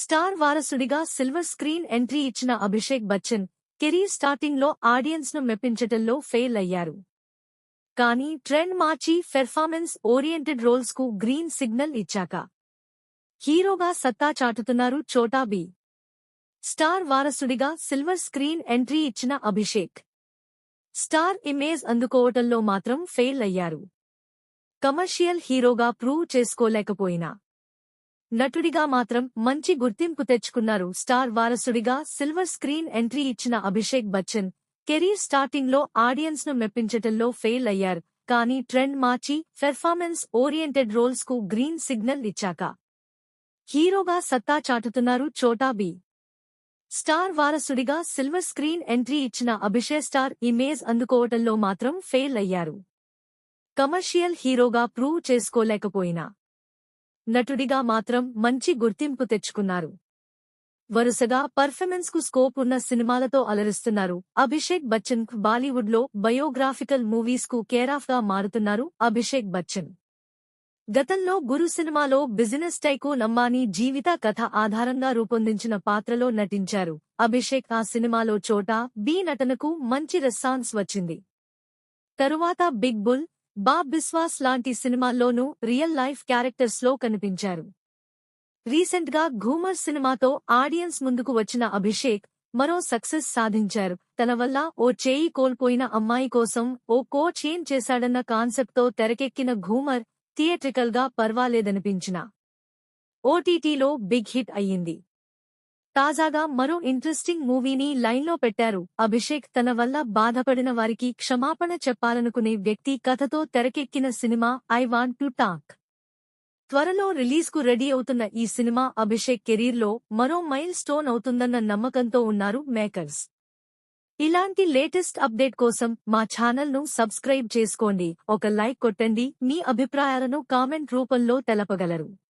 Star వారసుడిగా silver screen entry ఇచ్చిన Abhishek Bachchan career స్టార్టింగ్లో ఆడియన్స్ను మెప్పించటంలో ఫెయిల్ అయ్యారు. కానీ ట్రెండ్ మార్చి పెర్ఫార్మెన్స్ ఓరియంటెడ్ రోల్స్కు గ్రీన్ సిగ్నల్ ఇచ్చాక హీరోగా సత్తా చాటుతున్నారు చోటా బి. స్టార్ వారసుడిగా సిల్వర్ స్క్రీన్ ఎంట్రీ ఇచ్చిన అభిషేక్ స్టార్ ఇమేజ్ అందుకోవటంలో మాత్రం ఫెయిల్ అయ్యారు. కమర్షియల్ హీరోగా ప్రూవ్ చేసుకోలేకపోయినా నటుడిగా మాత్రం మంచి గుర్తింపు తెచ్చుకున్నారు. స్టార్ వారసుడిగా సిల్వర్ స్క్రీన్ ఎంట్రీ ఇచ్చిన అభిషేక్ బచ్చన్ కెరీర్ స్టార్టింగ్లో ఆడియన్స్ను మెప్పించటంలో ఫెయిల్ అయ్యారు. కానీ ట్రెండ్ మార్చి పెర్ఫార్మెన్స్ ఓరియంటెడ్ రోల్స్కు గ్రీన్ సిగ్నల్ ఇచ్చాక హీరోగా సత్తా చాటుతున్నారు చోటా బి. స్టార్ వారసుడిగా సిల్వర్ స్క్రీన్ ఎంట్రీ ఇచ్చిన అభిషేక్ స్టార్ ఇమేజ్ అందుకోవటంలో మాత్రం ఫెయిల్ అయ్యారు. కమర్షియల్ హీరోగా ప్రూవ్ చేసుకోలేకపోయినా నటుడిగా మాత్రం మంచి గుర్తింపు తెచ్చుకున్నారు. వరుసగా పర్ఫార్మెన్స్కు స్కోప్ ఉన్న సినిమాలతో అలరిస్తున్నారు అభిషేక్ బచ్చన్. బాలీవుడ్లో బయోగ్రాఫికల్ మూవీస్కు కేరాఫ్గా మారుతున్నారు అభిషేక్ బచ్చన్. గతంలో గురు సినిమాలో బిజినెస్ టైకూన్ అంబానీ జీవిత కథ ఆధారంగా రూపొందించిన పాత్రలో నటించారు అభిషేక్. ఆ సినిమాలో చోటా బి నటనకు మంచి రెస్పాన్స్ వచ్చింది. తరువాత బిగ్ బుల్, బాబ్ బిస్వాస్ లాంటి సినిమాల్లోనూ రియల్ లైఫ్ క్యారెక్టర్స్లో కనిపించారు. రీసెంట్గా ఘూమర్ సినిమాతో ఆడియన్స్ ముందుకు వచ్చిన అభిషేక్ మరో సక్సెస్ సాధించారు. తన వల్ల ఓ చేయి కోల్పోయిన అమ్మాయి కోసం ఓ కోచ్ ఏం చేశాడన్న కాన్సెప్ట్తో తెరకెక్కిన ఘూమర్ థియేట్రికల్గా పర్వాలేదనిపించినా ఓటీటీలో బిగ్ హిట్ అయ్యింది. తాజాగా మరో ఇంట్రెస్టింగ్ మూవీని లైన్లో పెట్టారు అభిషేక్. తన వల్ల బాధపడిన వారికి క్షమాపణ చెప్పాలనుకునే వ్యక్తి కథతో తెరకెక్కిన cinema I want to talk. త్వరలో రిలీజ్కు రెడీ అవుతున్న ఈ సినిమా అభిషేక్ కెరీర్లో మరో మైల్ స్టోన్ అవుతుందన్న నమ్మకంతో ఉన్నారు మేకర్స్. ఇలాంటి లేటెస్ట్ అప్డేట్ కోసం మా ఛానల్ను సబ్స్క్రైబ్ చేసుకోండి. ఒక లైక్ కొట్టండి. మీ అభిప్రాయాలను కామెంట్ రూపంలో తెలపగలరు.